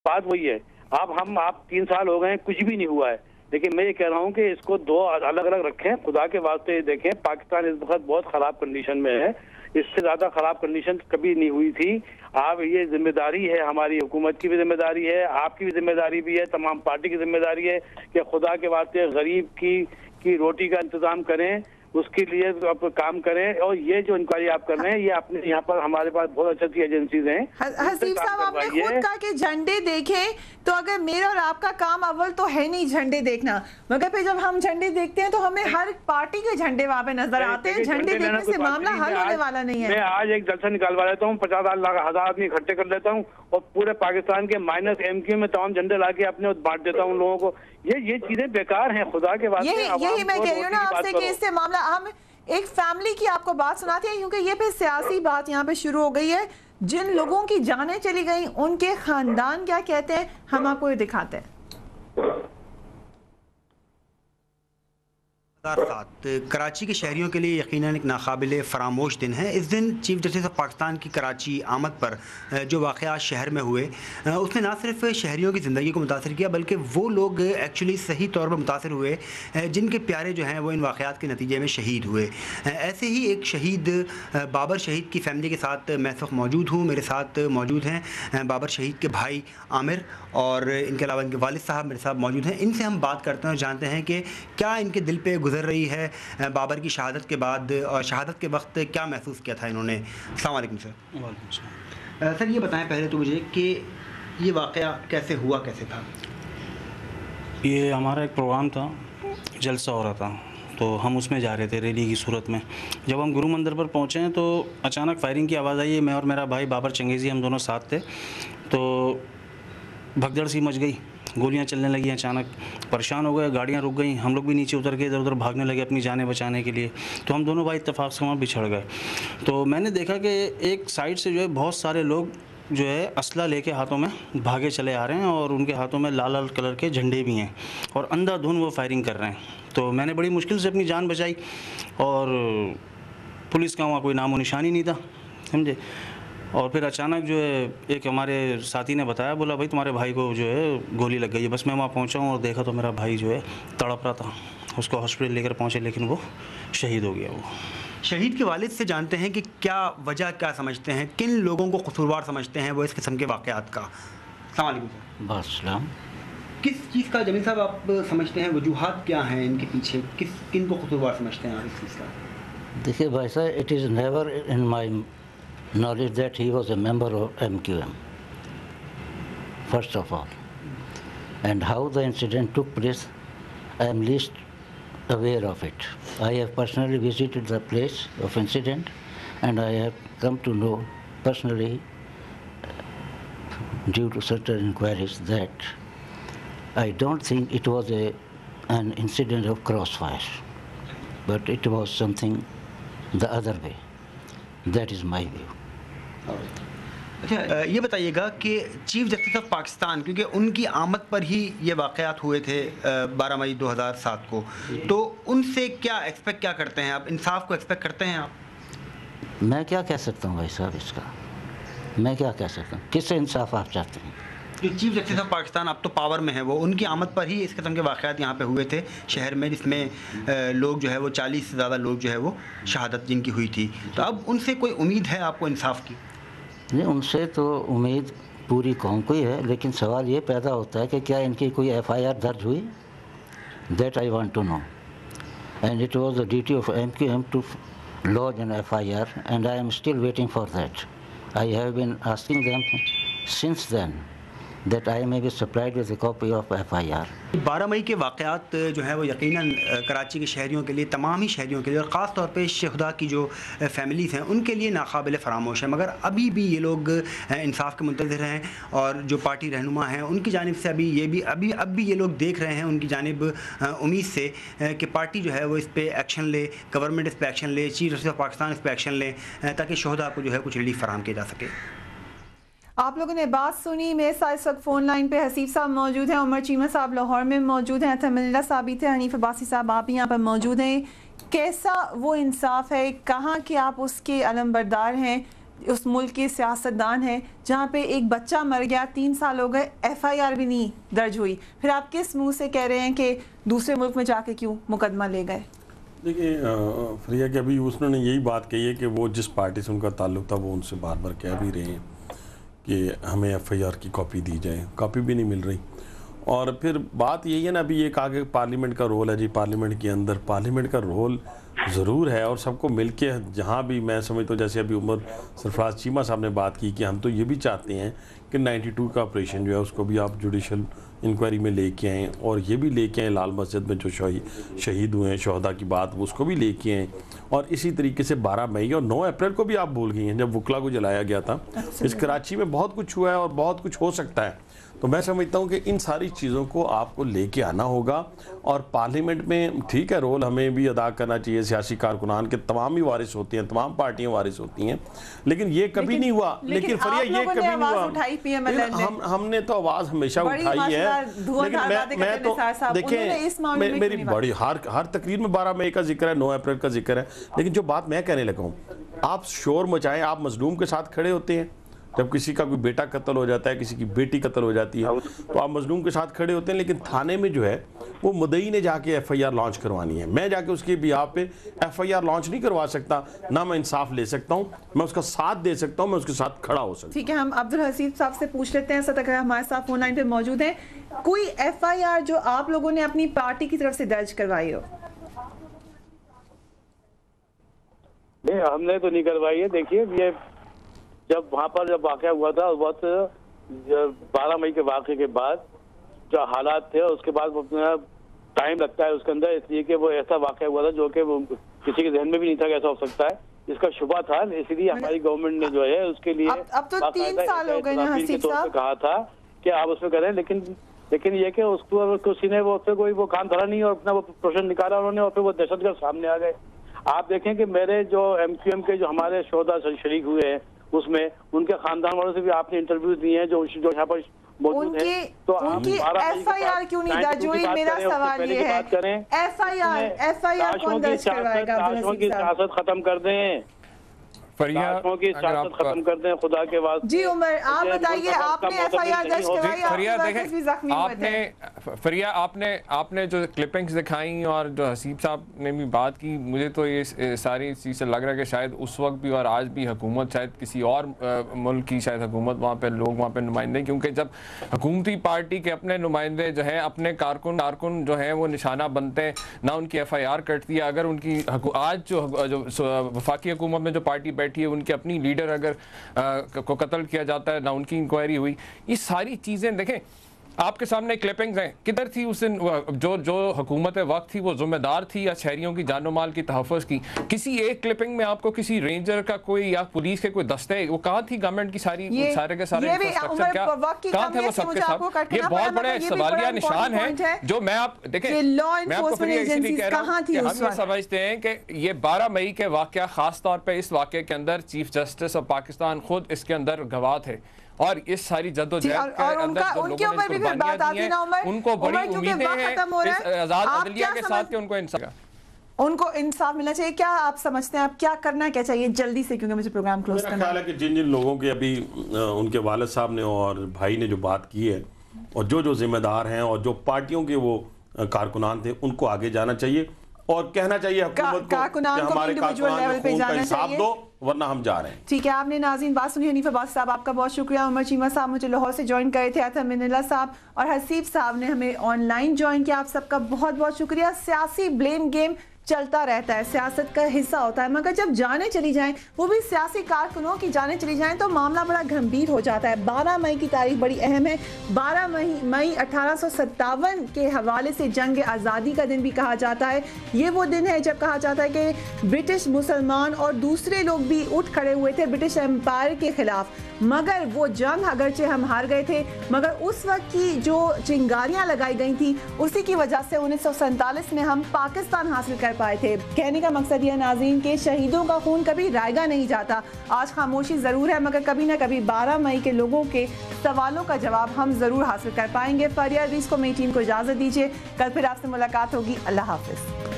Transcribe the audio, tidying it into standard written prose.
बात वही है। आप 3 साल हो गए हैं, कुछ भी नहीं हुआ है। लेकिन मैं ये कह रहा हूँ कि इसको 2 अलग अलग रखें, खुदा के वास्ते देखें। पाकिस्तान इस वक्त बहुत खराब कंडीशन में है, इससे ज्यादा खराब कंडीशन कभी नहीं हुई थी। आप ये जिम्मेदारी है, हमारी हुकूमत की भी जिम्मेदारी है, आपकी भी जिम्मेदारी भी है, तमाम पार्टी की जिम्मेदारी है कि खुदा के वास्ते गरीब की रोटी का इंतजाम करें, उसके लिए आप काम करें। और ये जो इंक्वायरी आप कर रहे हैं, ये अपने यहाँ पर हमारे पास बहुत अच्छी अच्छी एजेंसीज हैं। हसीब साहब, आपने खुद कहा कि झंडे देखें, तो अगर मेरा और आपका काम अव्वल तो है नहीं झंडे देखना, मगर फिर जब हम झंडे देखते हैं तो हमें हर पार्टी के झंडे वहाँ पे नजर आते हैं। झंडे देखने से मामला हल होने वाला नहीं है। मैं आज एक जलसा निकालवा लेता हूँ, 50,000 आदमी इकट्ठे कर लेता हूँ और पूरे पाकिस्तान के -MQ में तमाम झंडे ला के अपने बांट देता हूँ लोगों को। ये चीजें बेकार हैं, खुदा के वास्ते। यही मैं कह रही हूँ ना आपसे कि इससे मामला, हम एक फैमिली की आपको बात सुनाते हैं, क्योंकि ये फिर सियासी बात यहाँ पे शुरू हो गई है। जिन लोगों की जानें चली गई, उनके खानदान क्या कहते हैं, हम आपको ये दिखाते हैं। 2007 कराची के शहरियों के लिए यकीनन एक नाकाबिले फरामोश दिन है। इस दिन चीफ जस्टिस ऑफ पाकिस्तान की कराची आमद पर जो वाक़यात शहर में हुए, उसने ना सिर्फ शहरियों की ज़िंदगी को मुतासर किया, बल्कि वो लोग एक्चुअली सही तौर पर मुतासर हुए जिनके प्यारे जो हैं वो इन वाक़यात के नतीजे में शहीद हुए। ऐसे ही एक शहीद बाबर शहीद की फ़ैमिली के साथ मैं इस वक्त मौजूद हूँ। मेरे साथ मौजूद हैं बाबर शहीद के भाई आमिर, और इनके अलावा इनके वालिद साहब मेरे साथ मौजूद हैं। इनसे हम बात करते हैं और जानते हैं कि क्या इनके दिल पे गुजर रही है बाबर की शहादत के बाद, और शहादत के वक्त क्या महसूस किया था इन्होंने। अस्सलाम वालेकुम सर। सर ये बताएं पहले तो मुझे कि ये वाक़या कैसे हुआ, कैसे था? ये हमारा एक प्रोग्राम था, जलसा हो रहा था, तो हम उसमें जा रहे थे रैली की सूरत में। जब हम गुरु मंदिर पर पहुँचे हैं तो अचानक फायरिंग की आवाज़ आई है। मैं और मेरा भाई बाबर चंगेज़ी हम दोनों साथ थे, तो भगदड़ सी मच गई, गोलियां चलने लगी। अचानक परेशान हो गए, गाड़ियां रुक गई, हम लोग भी नीचे उतर के इधर उधर भागने लगे अपनी जानें बचाने के लिए। तो हम दोनों भाई इत्तेफाक से वहाँ बिछड़ गए। तो मैंने देखा कि एक साइड से जो है बहुत सारे लोग जो है असला लेके हाथों में भागे चले आ रहे हैं, और उनके हाथों में लाल लाल कलर के झंडे भी हैं, और अंधाधुंध वो फायरिंग कर रहे हैं। तो मैंने बड़ी मुश्किल से अपनी जान बचाई, और पुलिस का वहाँ कोई नामो निशानी नहीं था, समझे। और फिर अचानक जो है एक हमारे साथी ने बताया, बोला भाई तुम्हारे भाई को जो है गोली लग गई है। बस मैं वहाँ पहुँचा हूँ और देखा तो मेरा भाई जो है तड़प रहा था। उसको हॉस्पिटल लेकर पहुँचे, लेकिन वो शहीद हो गया। वो शहीद के वालिद से जानते हैं कि क्या वजह, क्या समझते हैं, किन लोगों को कसूरवार समझते हैं वो इस किस्म के वाक़यात का। अस्सलाम वालेकुम। किस चीज़ का जमीन साहब आप समझते हैं, वजूहात क्या हैं इनके पीछे, किन को कसूरवार समझते हैं आप इस चीज़ का? देखिए भाई साहब, it is never in my knowledge that he was a member of MQM, first of all. And how the incident took place, I am least aware of it. I have personally visited the place of incident, and I have come to know personally, due to certain inquiries, that I don't think it was an incident of crossfire, but it was something the other way. That is my view. अच्छा, ये बताइएगा कि chief justice of Pakistan, क्योंकि उनकी आमद पर ही ये वाक़यात हुए थे 12 मई 2007 को, तो उनसे क्या एक्सपेक्ट क्या करते हैं आप? इंसाफ को एक्सपेक्ट करते हैं आप? मैं क्या कह सकता हूँ भाई साहब इसका, मैं क्या कह सकता हूँ? किससे इंसाफ आप चाहते हैं? जो चीफ जस्टिस ऑफ पाकिस्तान अब तो पावर में है, वो उनकी आमद पर ही इस किस्म के वाक़यात यहाँ पे हुए थे शहर में, जिसमें लोग जो है वो 40 से ज़्यादा लोग जो है वो शहादत जिनकी हुई थी। तो अब उनसे कोई उम्मीद है आपको इंसाफ की? नहीं, उनसे तो उम्मीद पूरी कौम को ही है, लेकिन सवाल ये पैदा होता है कि क्या इनकी कोई FIR दर्ज हुई? That I want to know, and it was the duty of MQM to lodge an FIR, and I am still waiting for that. I have been asking them since then that I may be supplied with a copy of FIR. 12 मई के वाक़यात जो है वो यकीनन कराची के शहरियों के लिए, तमाम ही शहरियों के लिए, और ख़ास तौर पे शहदा की जो फैमिलीज़ हैं उनके लिए नाकाबिल फ़रामोश है। मगर अभी भी ये लोग इंसाफ के मुंतज़िर हैं, और जो पार्टी रहनुमा हैं उनकी जानिब से अब भी ये लोग देख रहे हैं उनकी जानिब उम्मीद से कि पार्टी जो है वो इस पर एक्शन ले, गवर्नमेंट इस पर एक्शन ले, चीफ जस्टिस ऑफ पाकिस्तान इस पर एक्शन ले, ताकि शहदा को जो है कुछ रिलीफ फराहम किया जा सके। आप लोगों ने बात सुनी। मेरे साथ इस वक्त फ़ोन लाइन पे हसीब साहब मौजूद हैं, उमर चीमा साहब लाहौर में मौजूद हैं, अतमल्ला साहब भी थे, हनीफ अब्बासी साहब आप यहाँ पर मौजूद हैं। कैसा वो इंसाफ है, कहाँ के आप उसके अलमबरदार हैं? उस मुल्क के सियासतदान हैं जहाँ पे एक बच्चा मर गया, 3 साल हो गए, FIR भी नहीं दर्ज हुई, फिर आप किस मुंह से कह रहे हैं कि दूसरे मुल्क में जाके क्यों मुकदमा ले गए? देखिए फरिया कि अभी उसने यही बात कही है कि वो जिस पार्टी से उनका ताल्लुक था वो उनसे बार बार कह भी रहे हैं कि हमें FIR की कॉपी दी जाए, कॉपी भी नहीं मिल रही। और फिर बात यही है ना, अभी ये कहा कि पार्लियामेंट का रोल है जी, पार्लियामेंट के अंदर पार्लियामेंट का रोल ज़रूर है और सबको मिलके जहाँ भी मैं समझता हूँ, जैसे अभी उमर सरफराज चीमा साहब ने बात की कि हम तो ये भी चाहते हैं कि 92 का ऑपरेशन जो है उसको भी आप जुडिशल इंक्वायरी में लेके आएँ और ये भी लेके आएँ लाल मस्जिद में जो शहीद हुए हैं शहदा की बात, उसको भी लेके आएँ। और इसी तरीके से 12 मई और 9 अप्रैल को भी आप भूल गई हैं जब वकला को जलाया गया था। इस कराची में बहुत कुछ हुआ है और बहुत कुछ हो सकता है। तो मैं समझता हूँ कि इन सारी चीज़ों को आपको लेके आना होगा और पार्लियामेंट में ठीक है रोल हमें भी अदा करना चाहिए। सियासी कारकुनान के तमाम ही वारिस होते हैं, तमाम पार्टियां वारिस होती हैं, लेकिन ये कभी नहीं हुआ। लेकिन फरिया ये कभी नहीं हुआ। हमने तो आवाज़ हमेशा उठाई है, लेकिन मैं तो देखें मेरी बड़ी हर तकरीर में 12 मई का जिक्र है, 9 अप्रैल का जिक्र है, लेकिन जो बात मैं कहने लगा हूँ, आप शोर मचाएं, आप मजलूम के साथ खड़े होते हैं। जब किसी का कोई बेटा कत्ल हो जाता है, किसी की बेटी कत्ल हो जाती है, तो आप मजलूम के साथ खड़े होते हैं, लेकिन थाने में जो है वो मुद्दई ने जाके FIR लॉन्च करवानी है। मैं जाके उसके बिहाफ पे FIR लॉन्च नहीं करवा सकता, ना मैं इंसाफ ले सकता हूँ, मैं उसका साथ दे सकता हूँ, मैं उसके साथ खड़ा हो सकता हूँ। ठीक है, हम अब्दुल हसीब साहब से पूछ लेते हैं। सतक हमारे साथ फोन लाइन पे मौजूद है। कोई FIR जो आप लोगों ने अपनी पार्टी की तरफ से दर्ज करवाई हो? नहीं, हमने तो नहीं करवाई है। देखिए, ये जब वहाँ पर जब वाक़या हुआ था, उस वक्त 12 मई के वाक़े के बाद जो हालात थे, उसके बाद टाइम लगता है उसके अंदर, इसलिए कि वो ऐसा वाक़या हुआ था जो कि वो किसी के जहन में भी नहीं था कि ऐसा हो सकता है। इसका शुबा था, इसलिए हमारी गवर्नमेंट ने जो है उसके लिए अब तो 3 साल हो गए ना हसीब साहब, कहा था कि आप उसमें करें, लेकिन ये कि उसको किसी ने वो उससे कोई वो काम धरा नहीं और अपना वो प्रश्न निकाला उन्होंने और फिर वो दहशतगर्द सामने आ गए। आप देखें कि मेरे जो MQM के जो हमारे शोधा शरीक हुए हैं उसमें उनके खानदान वालों से भी आपने इंटरव्यू दिए हैं जो यहाँ पर मौजूद हैं। तो उनकी FIR क्यों नहीं दर्ज हुई? मेरा सवाल ये है, FIR कौन दर्ज करवाएगा? सियासत खत्म कर दें, की सियासत खत्म कर दें, खुदा के वास्ते। जी उमर, आप बताइए, आपने FIR दर्ज करवाई? फरिया आपने जो क्लिपिंग्स दिखाई और जो हसीब साहब ने भी बात की, मुझे तो ये सारी चीज़ से लग रहा है कि शायद उस वक्त भी और आज भी हुकूमत, शायद किसी और मुल्क की शायद हुकूमत वहाँ पे लोग वहाँ पे नुमाइंदे, क्योंकि जब हुकूमती पार्टी के अपने नुमाइंदे जो हैं अपने कारकुन जो हैं वो निशाना बनते हैं, ना उनकी FIR कटती है। अगर उनकी आज जो वफाकी हुकूमत में जो पार्टी बैठी है उनके अपनी लीडर अगर को कत्ल किया जाता है, ना उनकी इंक्वायरी हुई। ये सारी चीज़ें देखें, आपके सामने क्लिपिंग्स हैं। किधर थी उस दिन जो हुकूमत वक्त थी, वो जिम्मेदार थी या शहरियों की जानो माल की तहफ़्फ़ुज़ की? किसी एक क्लिपिंग में आपको किसी रेंजर का कोई या पुलिस के कोई दस्ते, वो कहाँ थी गवर्नमेंट की सारे के सारे इंफ्रास्ट्रक्चर, कहाँ थे वो सबके सब? ये बहुत बड़े सवालिया निशान है जो मैं आप देखें, मैं आपको फिर इसीलिए कह रहा हूँ कि हम ये समझते हैं कि ये 12 मई के वाक़या, ख़ास तौर पर इस वाक़े के अंदर चीफ जस्टिस ऑफ पाकिस्तान खुद इसके अंदर गवाह थे और इस सारी जद्दोजहद के अंदर जो लोगों ने कुर्बानियां दी हैं, उनको बड़ी उम्मीदें हैं इस आज़ाद अदलिया के साथ कि उनको इंसाफ मिलना चाहिए। क्या आप समझते हैं, आप क्या करना क्या चाहिए जल्दी से, क्योंकि मुझे प्रोग्राम क्लोज करना है? ख्याल है कि जिन लोगों के अभी उनके वालिद साहब ने और भाई ने जो बात की है और जो जिम्मेदार हैं और जो पार्टियों के वो कारकुनान थे, उनको आगे जाना चाहिए और कहना चाहिए हुकूमत को हमारे कारकुनान को इंसाफ दो, वरना हम जा रहे हैं। ठीक है, आपने नाज़रीन बात सुनी। हनीफ अब्बास साहब आपका बहुत शुक्रिया। उमर चीमा साहब मुझे लाहौर से ज्वाइन करे थे, आथा मिनल्ला साहब और हसीब साहब ने हमें ऑनलाइन ज्वाइन किया। आप सबका बहुत बहुत शुक्रिया। सियासी ब्लेम गेम चलता रहता है, सियासत का हिस्सा होता है, मगर जब जाने चली जाएं, वो भी सियासी कारकुनों की जाने चली जाएं, तो मामला बड़ा गंभीर हो जाता है। 12 मई की तारीख बड़ी अहम है। 12 मई 1857 के हवाले से जंग आज़ादी का दिन भी कहा जाता है। ये वो दिन है जब कहा जाता है कि ब्रिटिश मुसलमान और दूसरे लोग भी उठ खड़े हुए थे ब्रिटिश एम्पायर के खिलाफ, मगर वो जंग अगरचे हम हार गए थे, मगर उस वक्त की जो चिंगारियां लगाई गई थी उसी की वजह से 1947 में हम पाकिस्तान हासिल कर पाए थे। कहने का मकसद यह नाज़रीन के शहीदों का खून कभी रायगा नहीं जाता। आज खामोशी ज़रूर है, मगर कभी ना कभी 12 मई के लोगों के सवालों का जवाब हम ज़रूर हासिल कर पाएंगे। फरिया रीस को मेरी टीम को इजाज़त दीजिए, कल फिर आपसे मुलाकात होगी। अल्लाह हाफिज़।